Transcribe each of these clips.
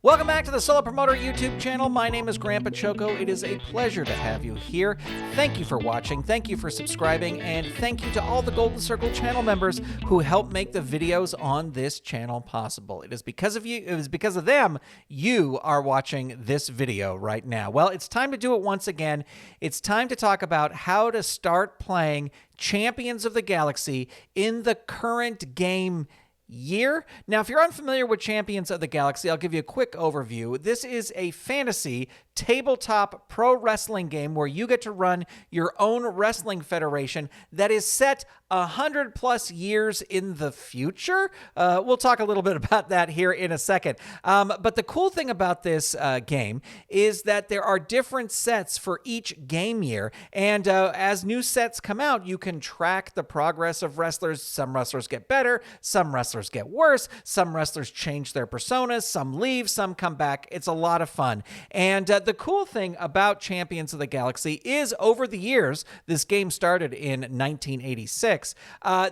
Welcome back to the Solo Promoter YouTube channel. My name is Grant Baciocco. It is a pleasure to have you here. Thank you for watching, thank you for subscribing, and thank you to all the Golden Circle channel members who help make the videos on this channel possible. It is because of you, it is because of them you are watching this video right now. Well, it's time to do it once again. It's time to talk about how to start playing Champions of the Galaxy in the current game year. Now, if you're unfamiliar with Champions of the Galaxy, I'll give you a quick overview. This is a fantasy tabletop pro wrestling game where you get to run your own wrestling federation that is set 100+ years in the future. We'll talk a little bit about that here in a second. But the cool thing about this game is that there are different sets for each game year. And as new sets come out, you can track the progress of wrestlers. Some wrestlers get better, some wrestlers get worse, some wrestlers change their personas, some leave, some come back. It's a lot of fun. And the cool thing about Champions of the Galaxy is over the years, this game started in 1986,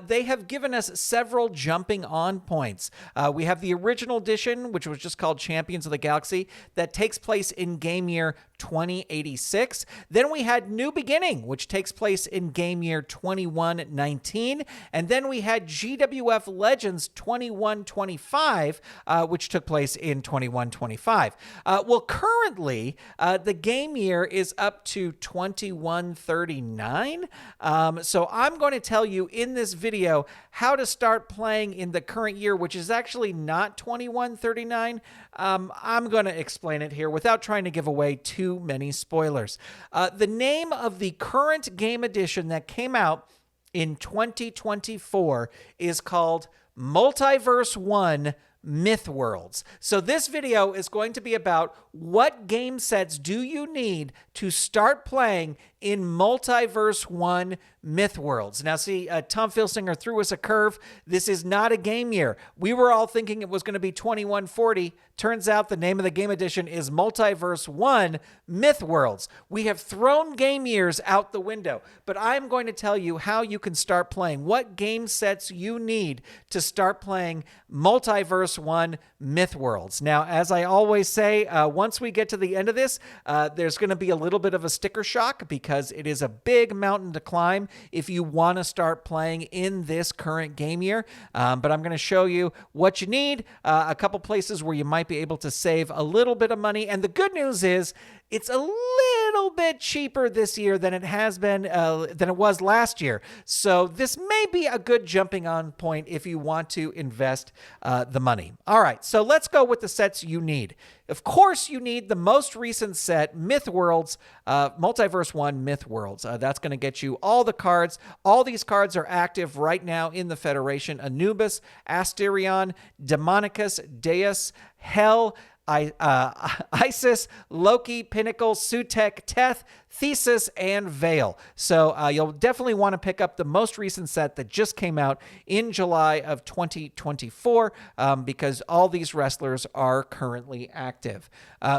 they have given us several jumping on points. We have the original edition, which was just called Champions of the Galaxy, that takes place in game year 2086. Then we had New Beginning, which takes place in game year 2119. And then we had GWF Legends 2125, which took place in 2125. Well, currently, the game year is up to 2139. So I'm going to tell you in this video how to start playing in the current year, which is actually not 2139. I'm going to explain it here without trying to give away too many spoilers. The name of the current game edition that came out in 2024 is called Multiverse 1 Myth Worlds. So this video is going to be about what game sets do you need to start playing in Multiverse 1 Myth Worlds. Now, see, Tom Filsinger threw us a curve. This is not a game year. We were all thinking it was going to be 2140. Turns out the name of the game edition is Multiverse 1 Myth Worlds. We have thrown game years out the window, but I'm going to tell you how you can start playing, what game sets you need to start playing Multiverse 1 Myth Worlds. Now, as I always say, once we get to the end of this, there's going to be a little bit of a sticker shock because it is a big mountain to climb if you want to start playing in this current game year. But I'm going to show you what you need, a couple places where you might be able to save a little bit of money. And the good news is it's a little bit cheaper this year than it has been, than it was last year. So this may be a good jumping on point if you want to invest the money. All right, so let's go with the sets you need. Of course, you need the most recent set, Myth Worlds, Multiverse 1 Myth Worlds. That's going to get you all the cards. All these cards are active right now in the Federation. Anubis, Asterion, Demonicus, Deus, Hell, Isis, Loki, Pinnacle, Sutek, Teth, Thesis, and Veil. So you'll definitely want to pick up the most recent set that just came out in July of 2024 because all these wrestlers are currently active.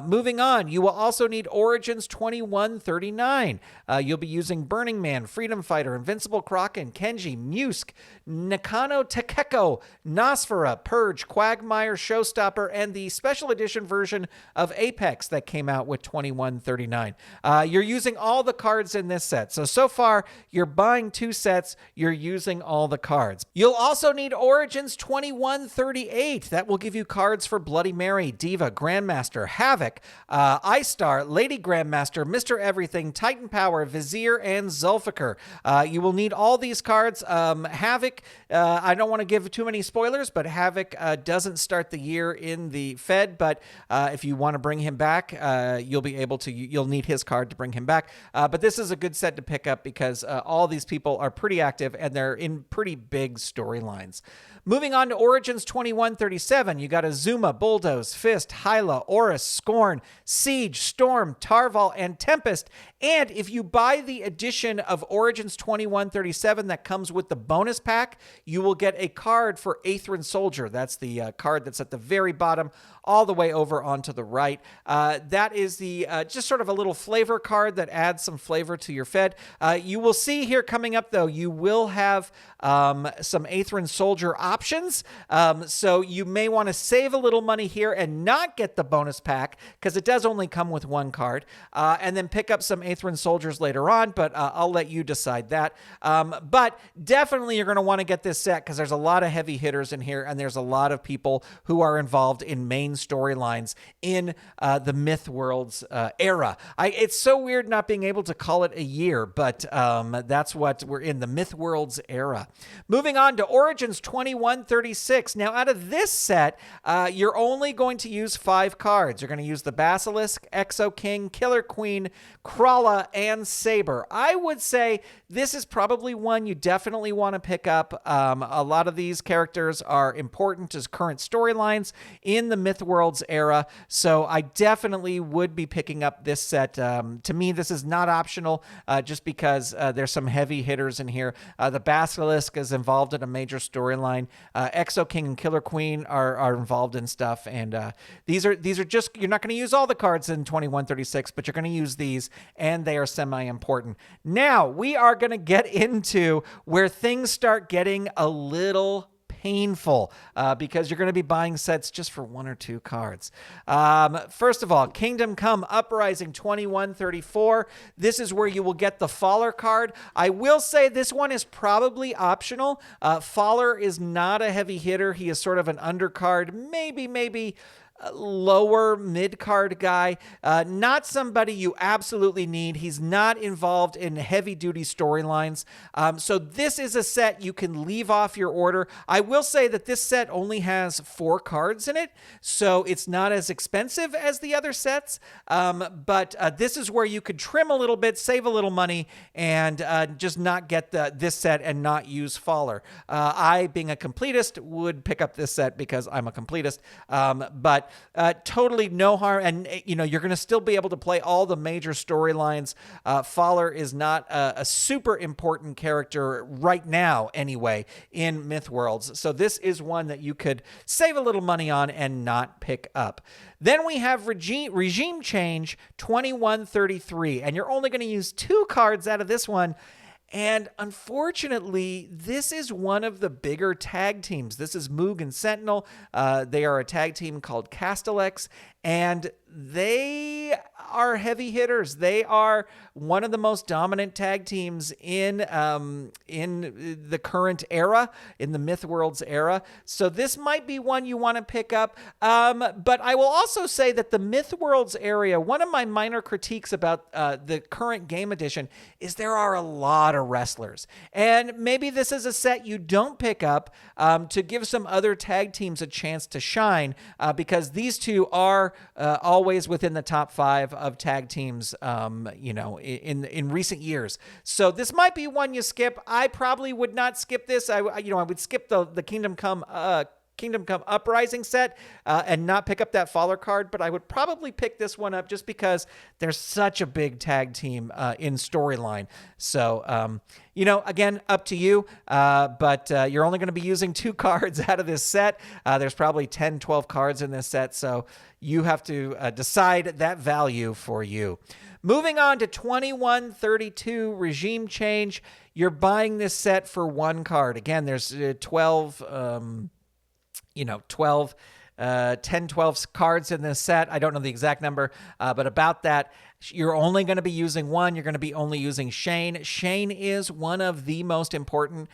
Moving on, you will also need Origins 2139. You'll be using Burning Man, Freedom Fighter, Invincible Kraken, Kenji, Musk, Nakano Takeko, Nosfera, Purge, Quagmire, Showstopper, and the special edition version of Apex that came out with 2139. You're using all the cards in this set. So far, you're buying 2 sets, you're using all the cards. You'll also need Origins 2138. That will give you cards for Bloody Mary, Diva, Grandmaster, Havoc, Ice Star, Lady Grandmaster, Mr. Everything, Titan Power, Vizier, and Zulfikar. You will need all these cards. Havoc, I don't want to give too many spoilers, but Havoc doesn't start the year in the Fed, but if you want to bring him back, you'll need his card to bring him back. But this is a good set to pick up because all these people are pretty active and they're in pretty big storylines. Moving on to Origins 2137, you got Azuma, Bulldoze, Fist, Hyla, Horus, Scorn, Siege, Storm, Tarval, and Tempest. And if you buy the edition of Origins 2137 that comes with the bonus pack, you will get a card for Aethran Soldier. That's the card that's at the very bottom. all the way over onto the right. That is the just sort of a little flavor card that adds some flavor to your Fed. You will see here coming up, though, you will have some Atherin Soldier options. So you may want to save a little money here and not get the bonus pack because it does only come with one card, and then pick up some Atherin Soldiers later on, but I'll let you decide that. But definitely you're going to want to get this set because there's a lot of heavy hitters in here, and there's a lot of people who are involved in main storylines in the Myth Worlds era. It's so weird not being able to call it a year, but that's what we're in, the Myth Worlds era. Moving on to Origins 2136. Now, out of this set, you're only going to use 5 cards. You're going to use the Basilisk, Exo King, Killer Queen, Krala, and Saber. I would say this is probably one you definitely want to pick up. A lot of these characters are important as current storylines in the Myth Worlds era, so I definitely would be picking up this set. To me, this is not optional, just because there's some heavy hitters in here. The Basilisk is involved in a major storyline. Exo King and Killer Queen are involved in stuff, and these are just, you're not going to use all the cards in 2136, but you're going to use these, and they are semi-important. Now, we are going to get into where things start getting a little painful, because you're going to be buying sets just for 1 or 2 cards. First of all, Kingdom Come Uprising 2134. This is where you will get the Faller card. I will say this one is probably optional. Faller is not a heavy hitter. He is sort of an undercard, maybe lower mid-card guy, not somebody you absolutely need. He's not involved in heavy-duty storylines. So this is a set you can leave off your order. I will say that this set only has 4 cards in it, so it's not as expensive as the other sets. But this is where you could trim a little bit, save a little money, and just not get this set and not use Faller. I, being a completist, would pick up this set because I'm a completist. But totally no harm, and you're going to still be able to play all the major storylines. Faller is not a super important character right now anyway in Myth Worlds, so this is one that you could save a little money on and not pick up. Then we have Regime Change 2133, and you're only going to use 2 cards out of this one. And unfortunately, this is one of the bigger tag teams. This is Moog and Sentinel. They are a tag team called Castellex, and they are heavy hitters. They are one of the most dominant tag teams in the current era, in the Myth Worlds era. So this might be one you want to pick up. But I will also say that the Myth Worlds area, one of my minor critiques about the current game edition is there are a lot of wrestlers. And maybe this is a set you don't pick up to give some other tag teams a chance to shine, because these two are always within the top 5 of tag teams, in recent years. So this might be one you skip. I probably would not skip this. I would skip the Kingdom Come Uprising set and not pick up that Faller card, but I would probably pick this one up just because there's such a big tag team in storyline. So, again, up to you, but you're only going to be using 2 cards out of this set. There's probably 10, 12 cards in this set, so you have to decide that value for you. Moving on to 2132 Regime Change. You're buying this set for 1 card. Again, there's 12 cards in this set. I don't know the exact number, but about that. You're only going to be using 1. You're going to be only using Shane. Shane is one of the most important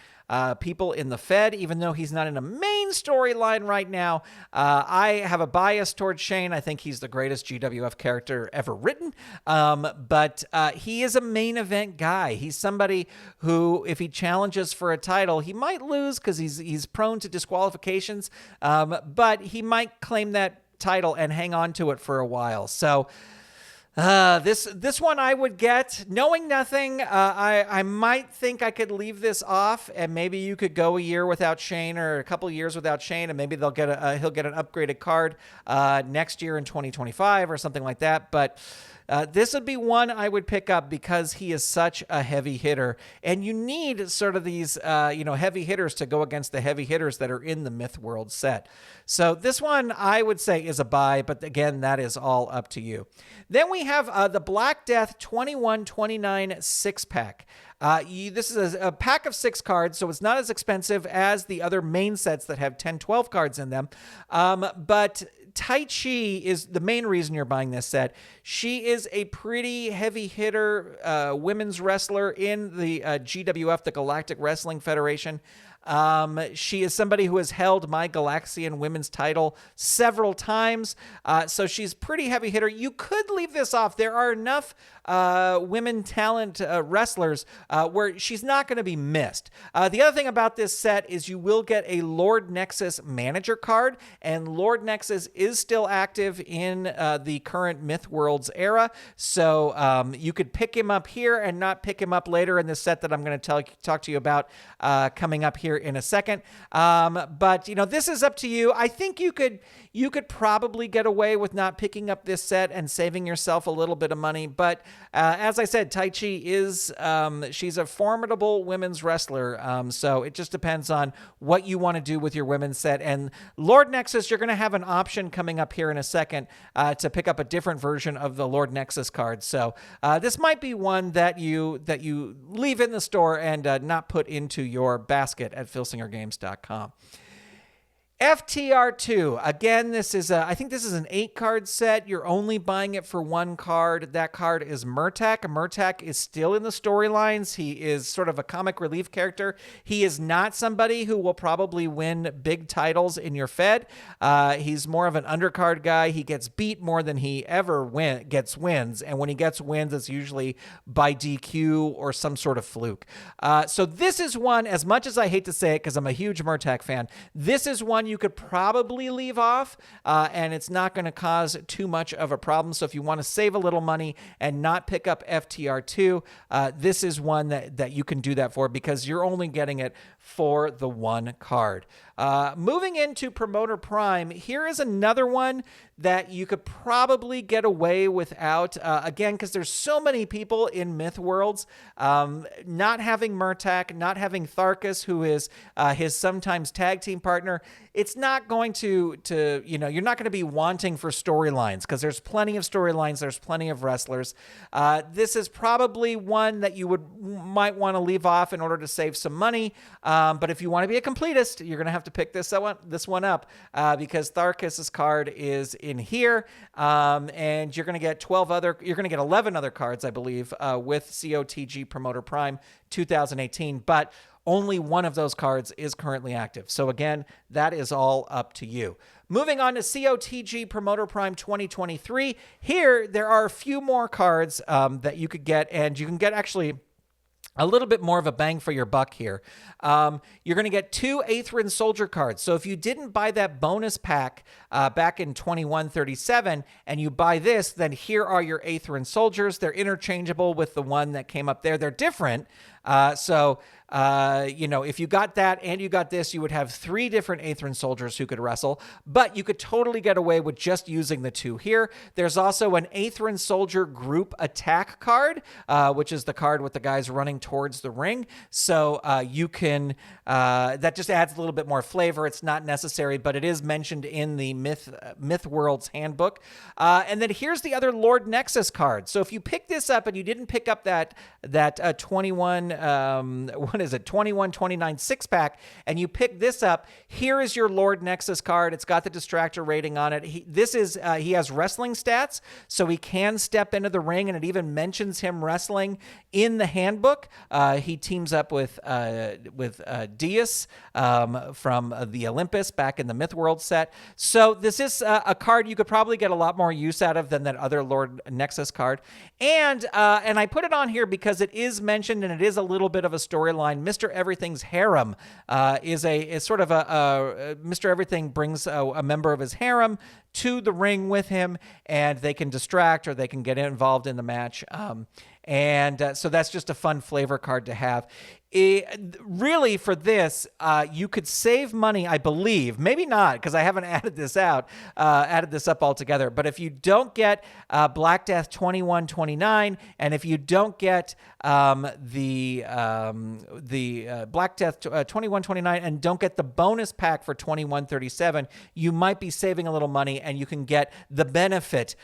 people in the Fed, even though he's not in a main storyline right now. I have a bias towards Shane. I think he's the greatest GWF character ever written, but he is a main event guy. He's somebody who, if he challenges for a title, he might lose because he's prone to disqualifications, but he might claim that title and hang on to it for a while. So this one I would get. Knowing nothing, I might think I could leave this off, and maybe you could go a year without Shane or a couple years without Shane, and maybe he'll get an upgraded card next year in 2025 or something like that. But This would be one I would pick up because he is such a heavy hitter, and you need sort of these, heavy hitters to go against the heavy hitters that are in the Myth World set. So this one I would say is a buy, but again, that is all up to you. Then we have the Black Death 2129 six-pack. This is a pack of 6 cards, so it's not as expensive as the other main sets that have 10, 12 cards in them. But Tai Chi is the main reason you're buying this set. She is a pretty heavy hitter women's wrestler in the GWF, the Galactic Wrestling Federation. She is somebody who has held my Galaxian women's title several times. So she's pretty heavy hitter. You could leave this off. There are enough women talent wrestlers where she's not going to be missed. The other thing about this set is you will get a Lord Nexus manager card, and Lord Nexus is still active in the current Myth Worlds era. So you could pick him up here and not pick him up later in the set that I'm going to talk to you about coming up here in a second. But this is up to you. I think you could probably get away with not picking up this set and saving yourself a little bit of money. But as I said, Tai Chi is she's a formidable women's wrestler. So it just depends on what you want to do with your women's set. And Lord Nexus, you're going to have an option coming up here in a second to pick up a different version of the Lord Nexus card. So this might be one that you leave in the store and not put into your basket at filsingergames.com. FTR2. Again, I think this is an 8-card set. You're only buying it for 1 card. That card is Murtak. Murtak is still in the storylines. He is sort of a comic relief character. He is not somebody who will probably win big titles in your Fed. He's more of an undercard guy. He gets beat more than he ever gets wins. And when he gets wins, it's usually by DQ or some sort of fluke. So this is one, as much as I hate to say it because I'm a huge Murtak fan, this is one you could probably leave off, and it's not going to cause too much of a problem. So if you want to save a little money and not pick up FTR2, this is one that you can do that for because you're only getting it for the 1 card. Moving into Promoter Prime, here is another one that you could probably get away without, again, because there's so many people in Myth Worlds, not having Murtak, not having Tharkus, who is his sometimes tag team partner. It's not going to you're not going to be wanting for storylines because there's plenty of storylines, there's plenty of wrestlers. This is probably one that you might want to leave off in order to save some money. But if you want to be a completist, you're going to have to pick this one up because Tharkus's card is in here, and you're going to get 11 other cards, I believe, with COTG Promoter Prime 2018, but only one of those cards is currently active. So again, that is all up to you. Moving on to COTG Promoter Prime 2023. Here, there are a few more cards that you could get, and you can get actually a little bit more of a bang for your buck here. You're going to get 2 Aethrin Soldier cards. So if you didn't buy that bonus pack back in 2137 and you buy this, then here are your Aethrin Soldiers. They're interchangeable with the one that came up there. They're different. If you got that and you got this, you would have 3 different Aethrin Soldiers who could wrestle, but you could totally get away with just using the 2 here. There's also an Aethrin Soldier group attack card, which is the card with the guys running towards the ring. So you can, that just adds a little bit more flavor. It's not necessary, but it is mentioned in the Myth Worlds handbook. And then here's the other Lord Nexus card. So if you pick this up and you didn't pick up that 2129 6-pack, and you pick this up, here is your Lord Nexus card. It's got the distractor rating on it. He has wrestling stats, so he can step into the ring, and it even mentions him wrestling in the handbook. He teams up with Dias from the Olympus back in the Myth World set. So this is a card you could probably get a lot more use out of than that other Lord Nexus card. And I put it on here because it is mentioned, and it is a little bit of a storyline. Mr. Everything's harem is sort of Mr. Everything brings a member of his harem to the ring with him, and they can distract or they can get involved in the match. So that's just a fun flavor card to have. Really, for this, you could save money, I believe. Maybe not, because I haven't added this up altogether. But if you don't get Black Death 2129, and if you don't get the Black Death 2129, and don't get the bonus pack for 2137, you might be saving a little money, and you can get the benefit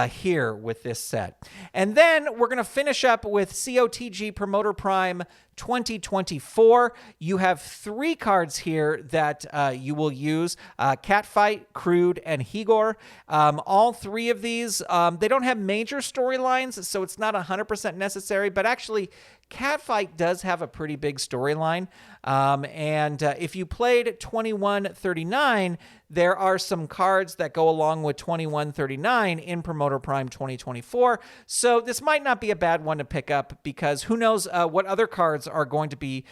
here with this set. And then we're going to finish up with COTG Promoter Prime 2024. You have 3 cards here that you will use: Catfight, Crude, and Higor. All 3 of these, they don't have major storylines, so it's not 100% necessary, but actually Catfight does have a pretty big storyline. And if you played 2139, there are some cards that go along with 2139 in Promoter Prime 2024. So this might not be a bad one to pick up, because who knows what other cards are going to be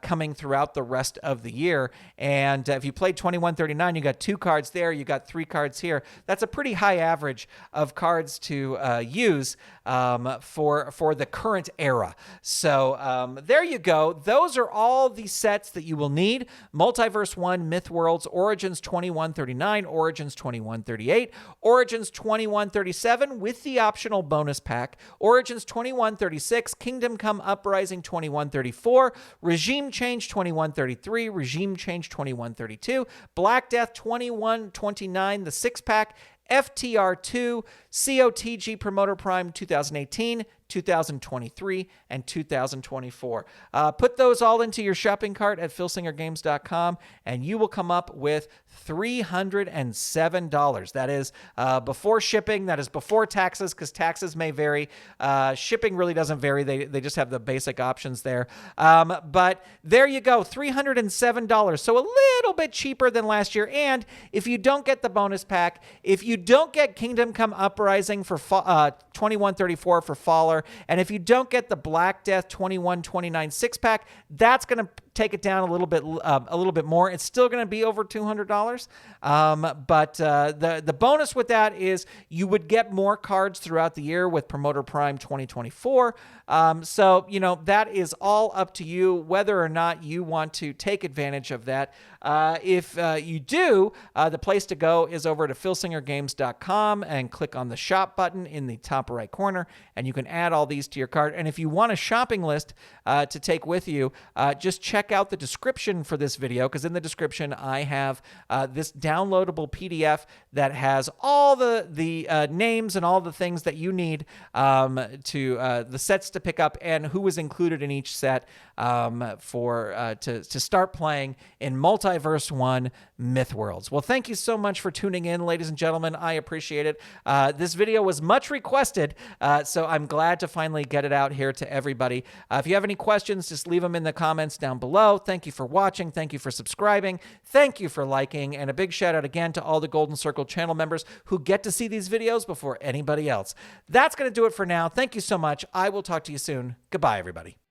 coming throughout the rest of the year. And if you played 2139, you got 2 cards there, you got 3 cards here. That's a pretty high average of cards to use for the current era. So there you go. Those are all the sets that you will need: Multiverse 1, Myth Worlds, Origins 2139, Origins 2138, Origins 2137 with the optional bonus pack, Origins 2136, Kingdom Come Uprising 2134, Regime Change 2133, Regime Change 2132, Black Death 2129, the 6-pack, FTR2, COTG Promoter Prime 2018, 2023, and 2024. Put those all into your shopping cart at filsingergames.com, and you will come up with $307. That is before shipping. That is before taxes, because taxes may vary. Shipping really doesn't vary. They just have the basic options there. But there you go, $307. So a little bit cheaper than last year. And if you don't get the bonus pack, if you don't get Kingdom Come Uprising for 2134 for Faller, and if you don't get the Black Death 2129 6-pack, that's going to take it down a little bit more. It's still going to be over $200. But the bonus with that is you would get more cards throughout the year with Promoter Prime 2024. So, that is all up to you whether or not you want to take advantage of that. If you do, the place to go is over to filsingergames.com and click on the shop button in the top right corner, and you can add all these to your cart. And if you want a shopping list to take with you, just check out the description for this video, because in the description I have this downloadable PDF that has all the names and all the things that you need to the sets to pick up and who is included in each set to start playing in Multiverse 1 Myth Worlds. Well, thank you so much for tuning in, ladies and gentlemen. I appreciate it. This video was much requested, so I'm glad to finally get it out here to everybody. If you have any questions, just leave them in the comments down below. Thank you for watching. Thank you for subscribing. Thank you for liking. And a big shout out again to all the Golden Circle channel members who get to see these videos before anybody else. That's going to do it for now. Thank you so much. I will talk to you soon. Goodbye, everybody.